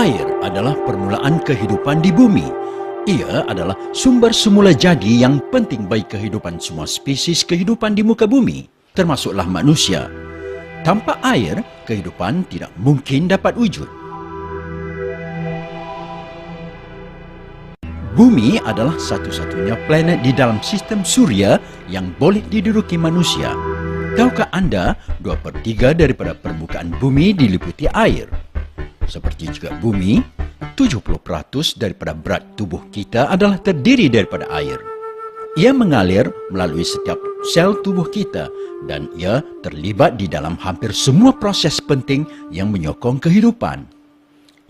Air adalah permulaan kehidupan di bumi. Ia adalah sumber semula jadi yang penting bagi kehidupan semua spesies kehidupan di muka bumi, termasuklah manusia. Tanpa air, kehidupan tidak mungkin dapat wujud. Bumi adalah satu-satunya planet di dalam sistem suria yang boleh diduduki manusia. Tahukah anda, 2/3 daripada permukaan bumi diliputi air? Seperti juga bumi, 70% daripada berat tubuh kita adalah terdiri daripada air. Ia mengalir melalui setiap sel tubuh kita dan ia terlibat di dalam hampir semua proses penting yang menyokong kehidupan.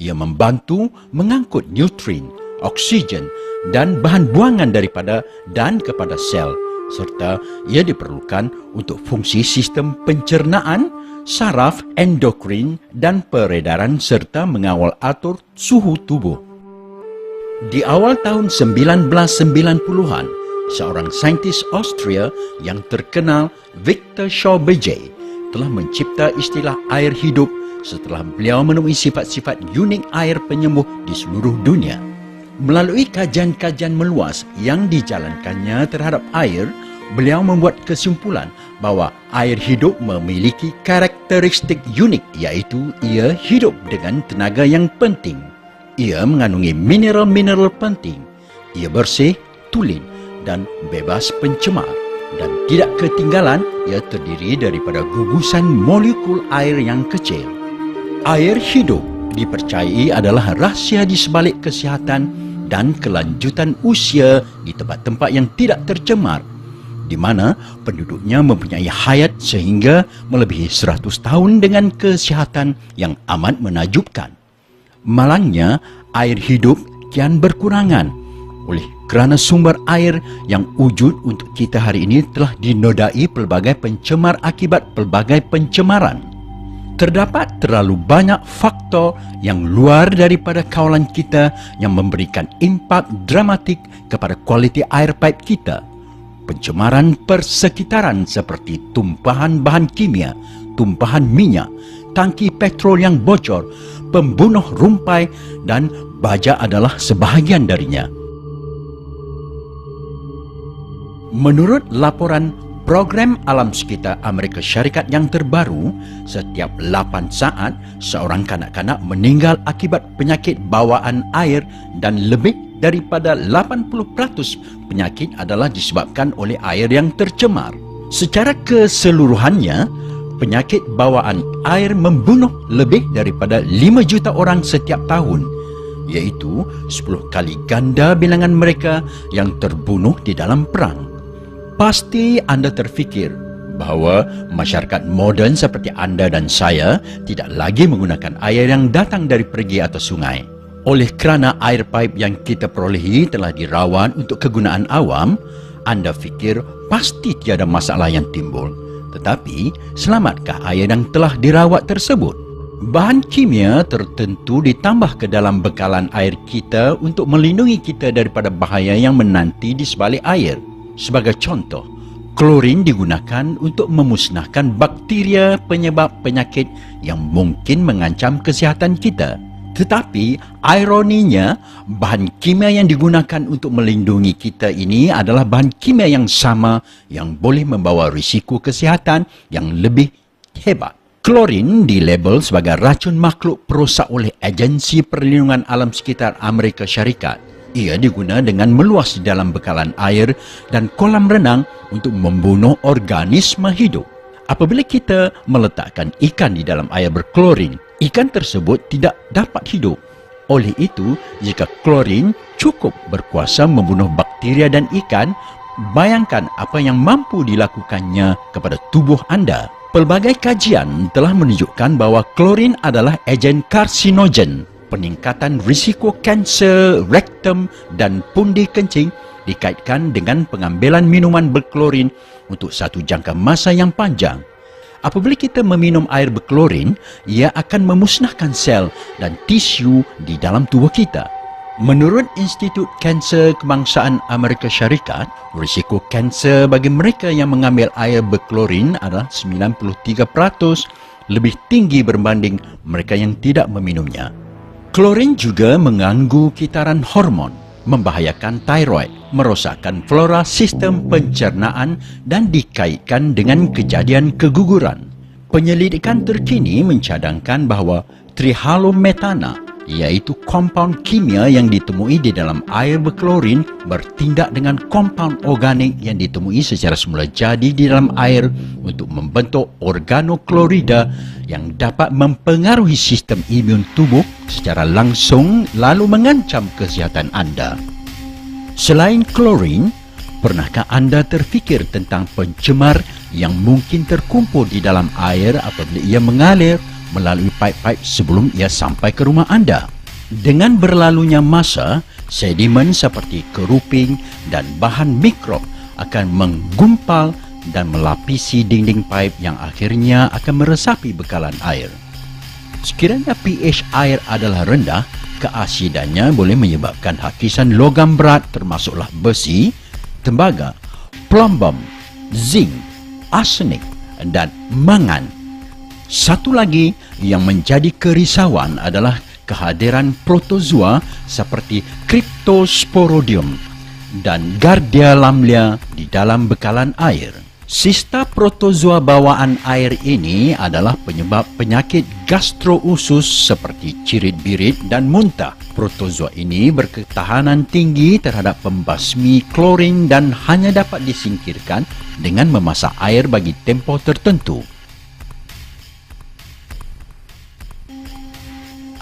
Ia membantu mengangkut nutrien, oksigen dan bahan buangan daripada dan kepada sel, serta ia diperlukan untuk fungsi sistem pencernaan, saraf, endokrin dan peredaran serta mengawal atur suhu tubuh. Di awal tahun 1990-an, seorang saintis Austria yang terkenal, Victor Schauberger, telah mencipta istilah air hidup setelah beliau menemui sifat-sifat unik air penyembuh di seluruh dunia. Melalui kajian-kajian meluas yang dijalankannya terhadap air, beliau membuat kesimpulan bahawa air hidup memiliki karakteristik unik, iaitu ia hidup dengan tenaga yang penting. Ia mengandungi mineral-mineral penting. Ia bersih, tulen dan bebas pencemar. Dan tidak ketinggalan, ia terdiri daripada gugusan molekul air yang kecil. Air hidup dipercayai adalah rahsia di sebalik kesihatan dan kelanjutan usia di tempat-tempat yang tidak tercemar, di mana penduduknya mempunyai hayat sehingga melebihi 100 tahun dengan kesihatan yang amat menakjubkan. Malangnya, air hidup kian berkurangan oleh kerana sumber air yang wujud untuk kita hari ini telah dinodai pelbagai pencemar akibat pelbagai pencemaran. Terdapat terlalu banyak faktor yang luar daripada kawalan kita yang memberikan impak dramatik kepada kualiti air pipe kita. Pencemaran persekitaran seperti tumpahan bahan kimia, tumpahan minyak, tangki petrol yang bocor, pembunuh rumpai dan baja adalah sebahagian darinya. Menurut laporan Program Alam Sekitar Amerika Syarikat yang terbaru, setiap 8 saat seorang kanak-kanak meninggal akibat penyakit bawaan air dan lebih daripada 80% penyakit adalah disebabkan oleh air yang tercemar. Secara keseluruhannya, penyakit bawaan air membunuh lebih daripada 5 juta orang setiap tahun, iaitu 10 kali ganda bilangan mereka yang terbunuh di dalam perang. Pasti anda terfikir bahawa masyarakat moden seperti anda dan saya tidak lagi menggunakan air yang datang dari perigi atau sungai. Oleh kerana air pipe yang kita perolehi telah dirawat untuk kegunaan awam, anda fikir pasti tiada masalah yang timbul. Tetapi, selamatkah air yang telah dirawat tersebut? Bahan kimia tertentu ditambah ke dalam bekalan air kita untuk melindungi kita daripada bahaya yang menanti di sebalik air. Sebagai contoh, klorin digunakan untuk memusnahkan bakteria penyebab penyakit yang mungkin mengancam kesihatan kita. Tetapi, ironinya, bahan kimia yang digunakan untuk melindungi kita ini adalah bahan kimia yang sama yang boleh membawa risiko kesihatan yang lebih hebat. Klorin dilabel sebagai racun makhluk perosak oleh Agensi Perlindungan Alam Sekitar Amerika Syarikat. Ia diguna dengan meluas di dalam bekalan air dan kolam renang untuk membunuh organisme hidup. Apabila kita meletakkan ikan di dalam air berklorin, ikan tersebut tidak dapat hidup. Oleh itu, jika klorin cukup berkuasa membunuh bakteria dan ikan, bayangkan apa yang mampu dilakukannya kepada tubuh anda. Pelbagai kajian telah menunjukkan bahawa klorin adalah agen karsinogen. Peningkatan risiko kanser rektum dan pundi kencing dikaitkan dengan pengambilan minuman berklorin untuk satu jangka masa yang panjang. Apabila kita meminum air berklorin, ia akan memusnahkan sel dan tisu di dalam tubuh kita. Menurut Institut Kanser Kebangsaan Amerika Syarikat, risiko kanser bagi mereka yang mengambil air berklorin adalah 93% lebih tinggi berbanding mereka yang tidak meminumnya. Klorin juga mengganggu kitaran hormon, membahayakan tiroid, merosakkan flora sistem pencernaan dan dikaitkan dengan kejadian keguguran. Penyelidikan terkini mencadangkan bahawa trihalometana, iaitu kompaun kimia yang ditemui di dalam air berklorin, bertindak dengan kompaun organik yang ditemui secara semula jadi di dalam air untuk membentuk organoklorida yang dapat mempengaruhi sistem imun tubuh secara langsung lalu mengancam kesihatan anda. Selain klorin, pernahkah anda terfikir tentang pencemar yang mungkin terkumpul di dalam air apabila ia mengalir melalui pipe-pipe sebelum ia sampai ke rumah anda? Dengan berlalunya masa, sedimen seperti keruping dan bahan mikrob akan menggumpal dan melapisi dinding pipe yang akhirnya akan meresapi bekalan air. Sekiranya pH air adalah rendah, keasidannya boleh menyebabkan hakisan logam berat termasuklah besi, tembaga, plumbum, zinc, arsenik dan mangan. Satu lagi yang menjadi kerisauan adalah kehadiran protozoa seperti Cryptosporidium dan Giardia lamblia di dalam bekalan air. Sista protozoa bawaan air ini adalah penyebab penyakit gastrousus seperti cirit-birit dan muntah. Protozoa ini berketahanan tinggi terhadap pembasmi klorin dan hanya dapat disingkirkan dengan memasak air bagi tempoh tertentu.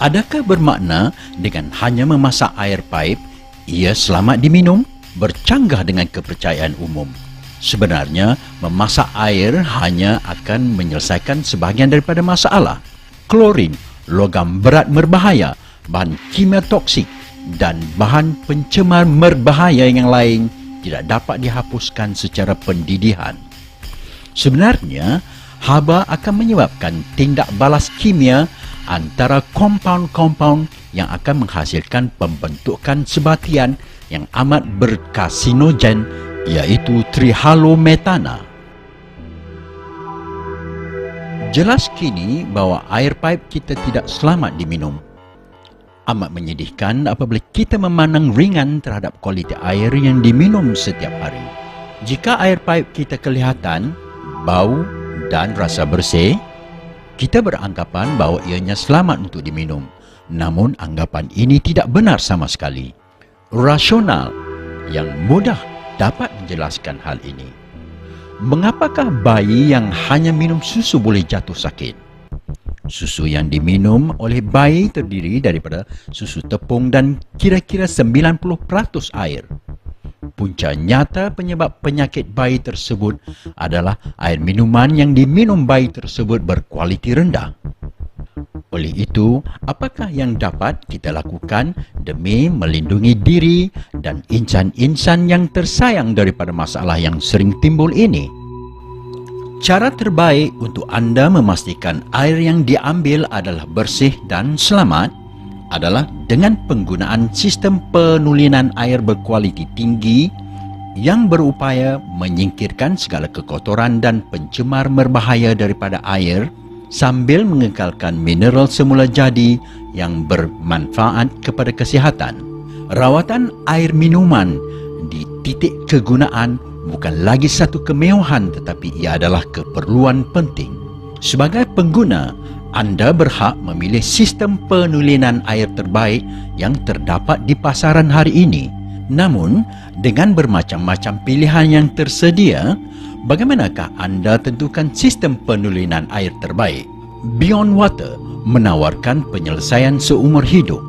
Adakah bermakna dengan hanya memasak air paip, ia selamat diminum? Bercanggah dengan kepercayaan umum. Sebenarnya, memasak air hanya akan menyelesaikan sebahagian daripada masalah. Klorin, logam berat berbahaya, bahan kimia toksik dan bahan pencemar berbahaya yang lain tidak dapat dihapuskan secara pendidihan. Sebenarnya, haba akan menyebabkan tindak balas kimia antara kompaun-kompaun yang akan menghasilkan pembentukan sebatian yang amat berkarsinogen, iaitu trihalometana. Jelas kini bahawa air paip kita tidak selamat diminum. Amat menyedihkan apabila kita memandang ringan terhadap kualiti air yang diminum setiap hari. Jika air paip kita kelihatan, bau dan rasa bersih, kita beranggapan bahawa ianya selamat untuk diminum. Namun anggapan ini tidak benar sama sekali. Rasional yang mudah dapat menjelaskan hal ini. Mengapakah bayi yang hanya minum susu boleh jatuh sakit? Susu yang diminum oleh bayi terdiri daripada susu tepung dan kira-kira 90% air. Punca nyata penyebab penyakit bayi tersebut adalah air minuman yang diminum bayi tersebut berkualiti rendah. Oleh itu, apakah yang dapat kita lakukan demi melindungi diri dan insan-insan yang tersayang daripada masalah yang sering timbul ini? Cara terbaik untuk anda memastikan air yang diambil adalah bersih dan selamat adalah dengan penggunaan sistem penulinan air berkualiti tinggi yang berupaya menyingkirkan segala kekotoran dan pencemar berbahaya daripada air sambil mengekalkan mineral semula jadi yang bermanfaat kepada kesihatan. Rawatan air minuman di titik kegunaan bukan lagi satu kemewahan, tetapi ia adalah keperluan penting. Sebagai pengguna, anda berhak memilih sistem penulinan air terbaik yang terdapat di pasaran hari ini. Namun, dengan bermacam-macam pilihan yang tersedia, bagaimanakah anda tentukan sistem penulinan air terbaik? Beyond Water menawarkan penyelesaian seumur hidup.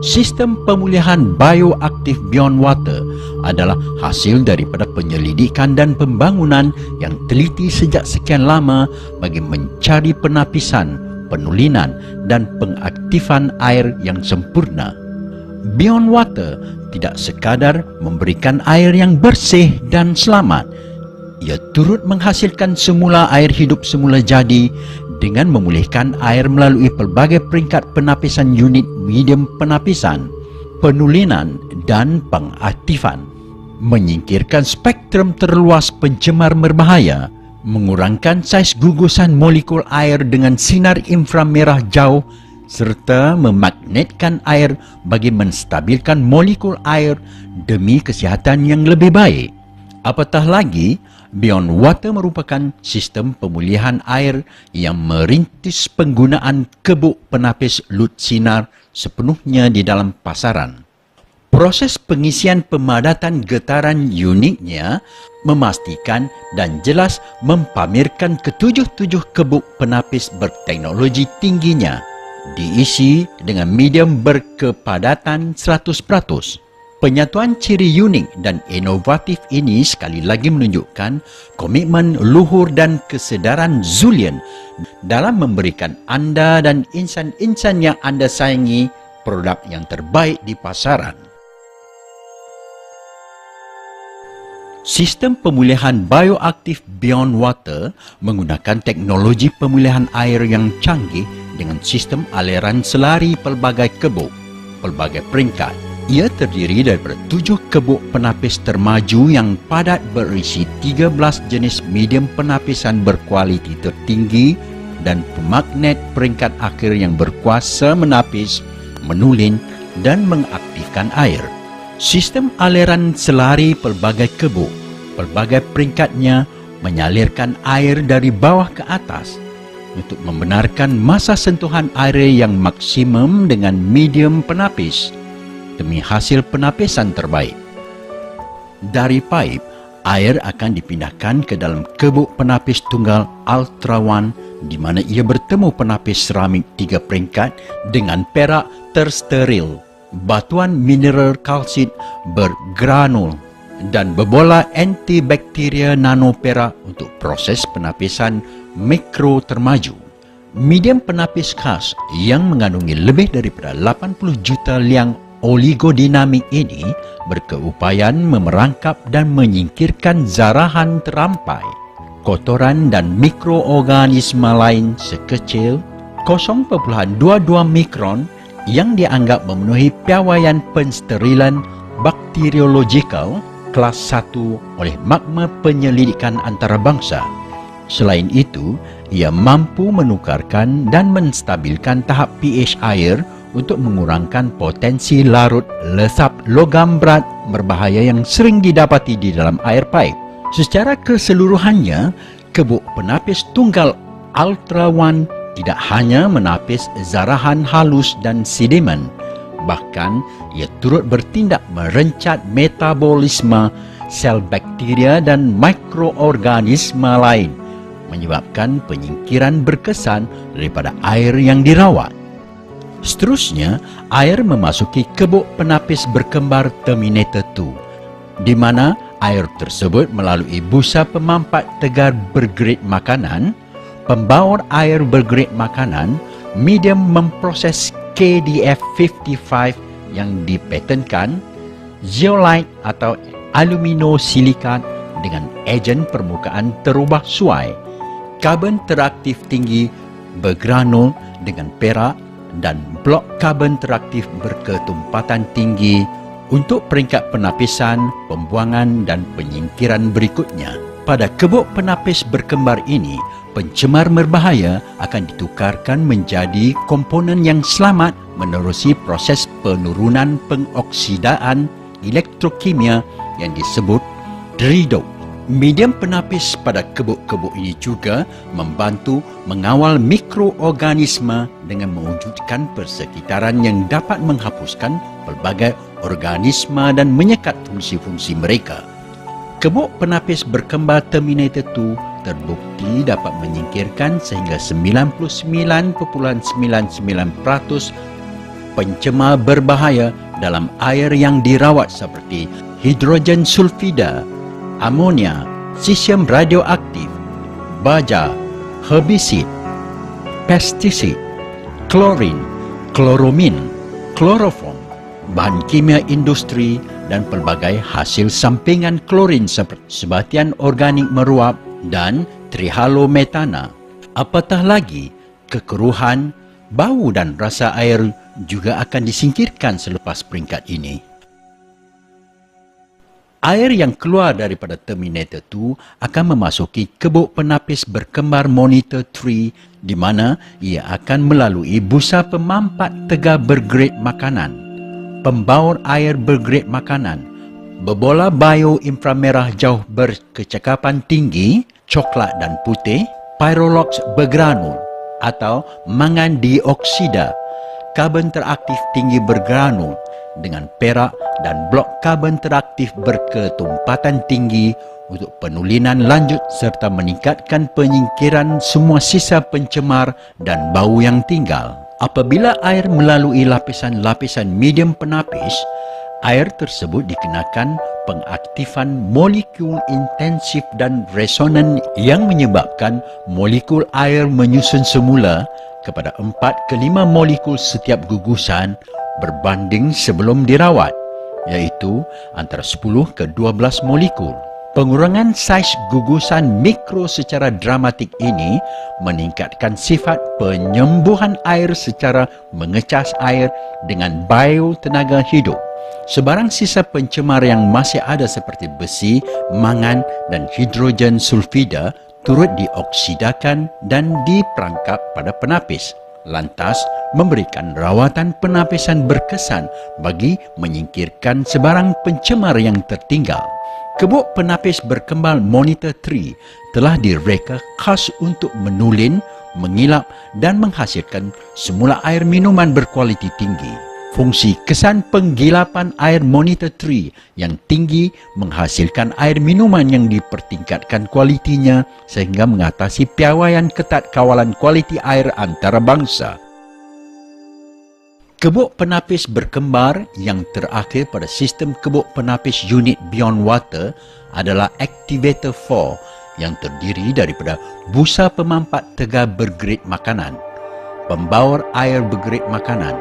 Sistem pemulihan bioaktif Beyond Water adalah hasil daripada penyelidikan dan pembangunan yang teliti sejak sekian lama bagi mencari penapisan, penulinan dan pengaktifan air yang sempurna. Beyond Water tidak sekadar memberikan air yang bersih dan selamat. Ia turut menghasilkan semula air hidup semula jadi dengan memulihkan air melalui pelbagai peringkat penapisan unit medium penapisan, penulinan dan pengaktifan, menyingkirkan spektrum terluas pencemar berbahaya, mengurangkan saiz gugusan molekul air dengan sinar inframerah jauh serta memagnetkan air bagi menstabilkan molekul air demi kesihatan yang lebih baik. Apatah lagi, Beyond Water merupakan sistem pemulihan air yang merintis penggunaan kebuk penapis lut sinar sepenuhnya di dalam pasaran. Proses pengisian pemadatan getaran uniknya memastikan dan jelas mempamerkan ketujuh-tujuh kebuk penapis berteknologi tingginya, diisi dengan medium berkepadatan 100%. Penyatuan ciri unik dan inovatif ini sekali lagi menunjukkan komitmen luhur dan kesedaran Zulian dalam memberikan anda dan insan-insan yang anda sayangi produk yang terbaik di pasaran. Sistem pemulihan bioaktif Beyond Water menggunakan teknologi pemulihan air yang canggih dengan sistem aliran selari pelbagai kebuk, pelbagai peringkat. Ia terdiri daripada 7 kebuk penapis termaju yang padat berisi 13 jenis medium penapisan berkualiti tertinggi dan pemagnet peringkat akhir yang berkuasa menapis, menulin dan mengaktifkan air. Sistem aliran selari pelbagai kebuk, pelbagai peringkatnya menyalirkan air dari bawah ke atas untuk membenarkan masa sentuhan air yang maksimum dengan medium penapis demi hasil penapisan terbaik. Dari pipe, air akan dipindahkan ke dalam kebuk penapis tunggal Ultra One di mana ia bertemu penapis seramik 3 peringkat dengan perak tersteril, batuan mineral kalsit bergranul dan bebola antibakteria nano perak untuk proses penapisan mikro termaju. Medium penapis khas yang mengandungi lebih daripada 80 juta liang oligodinamik ini berkeupayaan memerangkap dan menyingkirkan zarahan terampai, kotoran dan mikroorganisme lain sekecil 0.22 mikron yang dianggap memenuhi piawaian pensterilan bakteriologikal kelas 1 oleh magma penyelidikan antarabangsa. Selain itu, ia mampu menukarkan dan menstabilkan tahap pH air untuk mengurangkan potensi larut lesap logam berat berbahaya yang sering didapati di dalam air pipe. Secara keseluruhannya, kebuk penapis tunggal Ultra One tidak hanya menapis zarahan halus dan sedimen, bahkan ia turut bertindak merencat metabolisme sel bakteria dan mikroorganisme lain, menyebabkan penyingkiran berkesan daripada air yang dirawat. Seterusnya, air memasuki kebuk penapis berkembar Terminator 2, di mana air tersebut melalui busa pemampat tegar bergrade makanan, pembaur air bergrade makanan, medium memproses KDF55 yang dipatenkan, zeolite atau aluminosilikat dengan ejen permukaan terubah suai, karbon teraktif tinggi bergranul dengan perak dan blok karbon teraktif berketumpatan tinggi untuk peringkat penapisan, pembuangan dan penyingkiran berikutnya. Pada kebuk penapis berkembar ini, pencemar berbahaya akan ditukarkan menjadi komponen yang selamat menerusi proses penurunan pengoksidaan elektrokimia yang disebut redox. Medium penapis pada kebuk-kebuk ini juga membantu mengawal mikroorganisme dengan mewujudkan persekitaran yang dapat menghapuskan pelbagai organisme dan menyekat fungsi-fungsi mereka. Kebuk penapis berkembar Terminator 2 terbukti dapat menyingkirkan sehingga 99.99% pencemar berbahaya dalam air yang dirawat seperti hidrogen sulfida, amonia, cesium radioaktif, baja, herbisid, pestisid, klorin, kloromin, kloroform, bahan kimia industri dan pelbagai hasil sampingan klorin seperti sebatian organik meruap dan trihalometana. Apatah lagi, kekeruhan, bau dan rasa air juga akan disingkirkan selepas peringkat ini. Air yang keluar daripada terminator itu akan memasuki kebuk penapis berkembar monitor 3 di mana ia akan melalui busa pemampat tegar bergrade makanan, pembaur air bergrade makanan, berbola bio inframerah jauh berkecakapan tinggi, coklat dan putih, pyrolox bergranul atau mangan dioksida, karbon teraktif tinggi bergranul dengan perak dan blok karbon teraktif berketumpatan tinggi untuk penulinan lanjut serta meningkatkan penyingkiran semua sisa pencemar dan bau yang tinggal. Apabila air melalui lapisan-lapisan medium penapis, air tersebut dikenakan pengaktifan molekul intensif dan resonan yang menyebabkan molekul air menyusun semula kepada 4 ke 5 molekul setiap gugusan berbanding sebelum dirawat, iaitu antara 10 ke 12 molekul. Pengurangan saiz gugusan mikro secara dramatik ini meningkatkan sifat penyembuhan air secara mengecas air dengan biotenaga hidup. Sebarang sisa pencemar yang masih ada seperti besi, mangan dan hidrogen sulfida turut dioksidakan dan diperangkap pada penapis. Lantas memberikan rawatan penapisan berkesan bagi menyingkirkan sebarang pencemar yang tertinggal. Kebuk penapis berkembang monitor 3 telah direka khas untuk menulin, mengilap dan menghasilkan semula air minuman berkualiti tinggi. Fungsi kesan penggilapan air monitor 3 yang tinggi menghasilkan air minuman yang dipertingkatkan kualitinya sehingga mengatasi piawaian ketat kawalan kualiti air antarabangsa. Kebuk penapis berkembar yang terakhir pada sistem kebuk penapis unit Beyond Water adalah Activator 4 yang terdiri daripada busa pemampat tegar bergrade makanan, pembaur air bergrade makanan,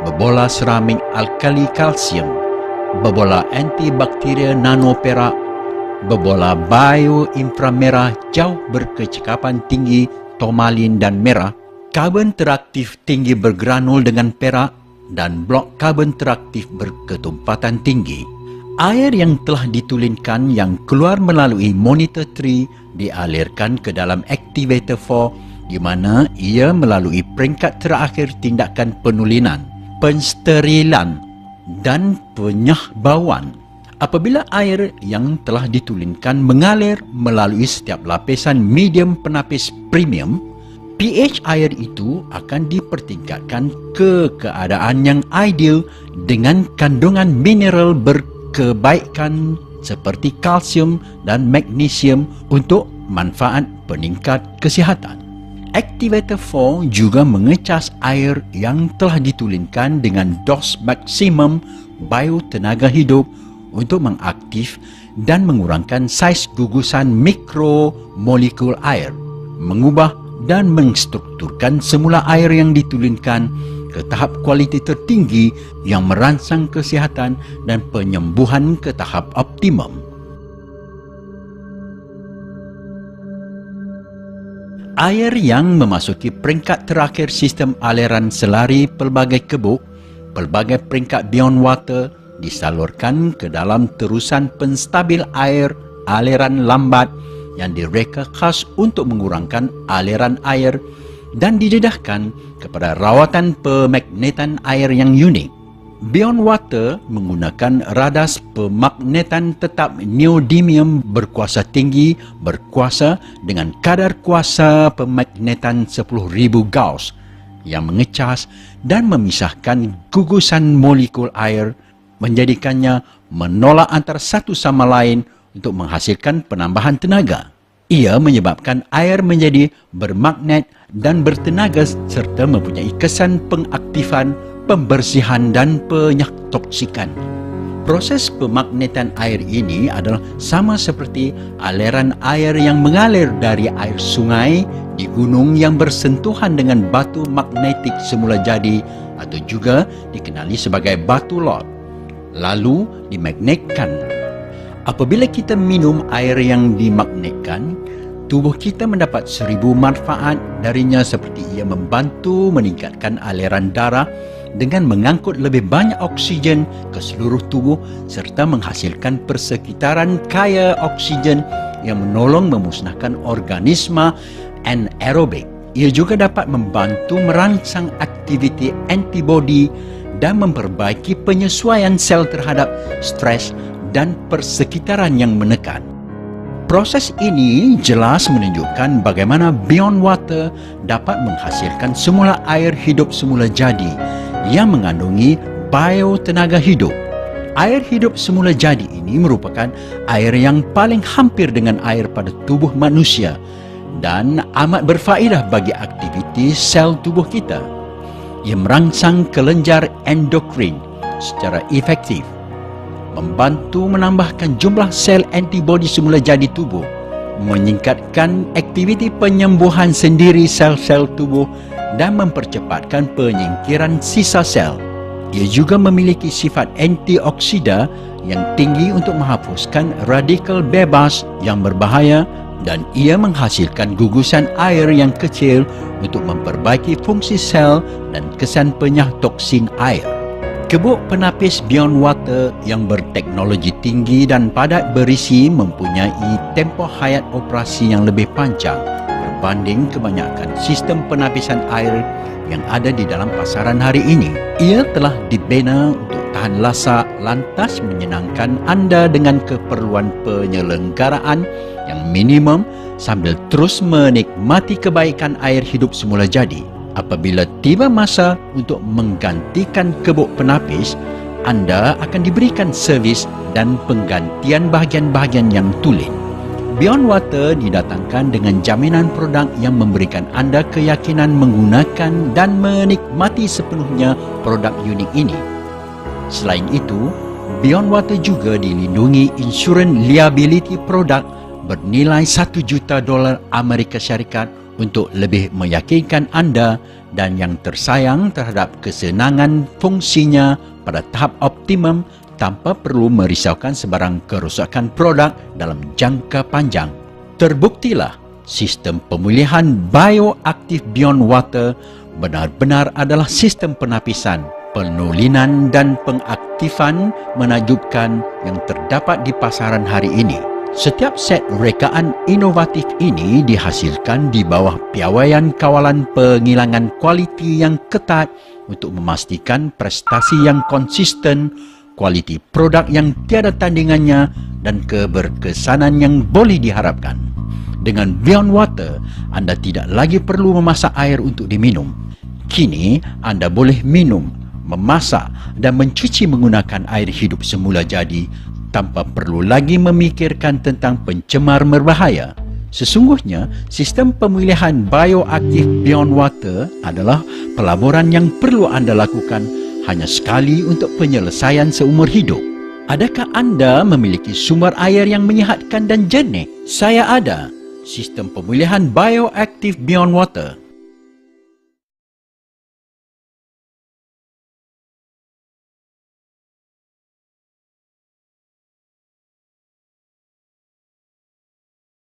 berbola seramik alkali kalsium, berbola antibakteria nano perak, berbola bio inframerah jauh berkecakapan tinggi tourmalin dan merah, karbon teraktif tinggi bergranul dengan perak dan blok karbon teraktif berketumpatan tinggi. Air yang telah ditulinkan yang keluar melalui monitor 3 dialirkan ke dalam Activator 4 di mana ia melalui peringkat terakhir tindakan penulinan, pensterilan dan penyahbauan. Apabila air yang telah ditulinkan mengalir melalui setiap lapisan medium penapis premium, pH air itu akan dipertingkatkan ke keadaan yang ideal dengan kandungan mineral berkebaikan seperti kalsium dan magnesium untuk manfaat peningkat kesihatan. Activator 4 juga mengecas air yang telah ditulinkan dengan dos maksimum biotenaga hidup untuk mengaktif dan mengurangkan saiz gugusan mikro molekul air, mengubah dan menstrukturkan semula air yang ditulinkan ke tahap kualiti tertinggi yang merangsang kesihatan dan penyembuhan ke tahap optimum. Air yang memasuki peringkat terakhir sistem aliran selari pelbagai kebuk, pelbagai peringkat Beyond Water disalurkan ke dalam terusan penstabil air aliran lambat yang direka khas untuk mengurangkan aliran air dan didedahkan kepada rawatan pemagnetan air yang unik. Beyond Water menggunakan radas pemagnetan tetap neodymium berkuasa tinggi berkuasa dengan kadar kuasa pemagnetan 10,000 Gauss yang mengecas dan memisahkan gugusan molekul air, menjadikannya menolak antara satu sama lain untuk menghasilkan penambahan tenaga. Ia menyebabkan air menjadi bermagnet dan bertenaga serta mempunyai kesan pengaktifan, pembersihan dan penyaktoksikan. Proses pemagnetan air ini adalah sama seperti aliran air yang mengalir dari air sungai di gunung yang bersentuhan dengan batu magnetik semula jadi atau juga dikenali sebagai batu lot, lalu dimagnetkan. Apabila kita minum air yang dimagnetkan, tubuh kita mendapat 1000 manfaat darinya, seperti ia membantu meningkatkan aliran darah dengan mengangkut lebih banyak oksigen ke seluruh tubuh serta menghasilkan persekitaran kaya oksigen yang menolong memusnahkan organisma anaerobik. Ia juga dapat membantu merangsang aktiviti antibodi dan memperbaiki penyesuaian sel terhadap stres dan persekitaran yang menekan. Proses ini jelas menunjukkan bagaimana Beyond Water dapat menghasilkan semula air hidup semula jadi yang mengandungi biotenaga hidup. Air hidup semula jadi ini merupakan air yang paling hampir dengan air pada tubuh manusia dan amat berfaedah bagi aktiviti sel tubuh kita. Ia merangsang kelenjar endokrin secara efektif, membantu menambahkan jumlah sel antibodi semula jadi tubuh, meningkatkan aktiviti penyembuhan sendiri sel-sel tubuh dan mempercepatkan penyingkiran sisa sel. Ia juga memiliki sifat antioksida yang tinggi untuk menghapuskan radikal bebas yang berbahaya, dan ia menghasilkan gugusan air yang kecil untuk memperbaiki fungsi sel dan kesan penyah toksin air. Kebuk penapis Beyond Water yang berteknologi tinggi dan padat berisi mempunyai tempoh hayat operasi yang lebih panjang berbanding kebanyakan sistem penapisan air yang ada di dalam pasaran hari ini. Ia telah dibina untuk tahan lasak, lantas menyenangkan anda dengan keperluan penyelenggaraan yang minimum sambil terus menikmati kebaikan air hidup semula jadi. Apabila tiba masa untuk menggantikan kebuk penapis, anda akan diberikan servis dan penggantian bahagian-bahagian yang tulen. Beyond Water didatangkan dengan jaminan produk yang memberikan anda keyakinan menggunakan dan menikmati sepenuhnya produk unik ini. Selain itu, Beyond Water juga dilindungi insurans liability produk bernilai $1 juta Amerika Syarikat untuk lebih meyakinkan anda dan yang tersayang terhadap kesenangan fungsinya pada tahap optimum tanpa perlu merisaukan sebarang kerosakan produk dalam jangka panjang. Terbuktilah sistem pemulihan bioaktif Beyond Water benar-benar adalah sistem penapisan, penulinan dan pengaktifan menakjubkan yang terdapat di pasaran hari ini. Setiap set rekaan inovatif ini dihasilkan di bawah piawaian kawalan penghilangan kualiti yang ketat untuk memastikan prestasi yang konsisten, kualiti produk yang tiada tandingannya dan keberkesanan yang boleh diharapkan. Dengan Beyond Water, anda tidak lagi perlu memasak air untuk diminum. Kini, anda boleh minum, memasak dan mencuci menggunakan air hidup semula jadi tanpa perlu lagi memikirkan tentang pencemar berbahaya. Sesungguhnya, sistem pemilihan bioaktif Beyond Water adalah pelaburan yang perlu anda lakukan hanya sekali untuk penyelesaian seumur hidup. Adakah anda memiliki sumber air yang menyihatkan dan jernih? Saya ada. Sistem pemilihan bioaktif Beyond Water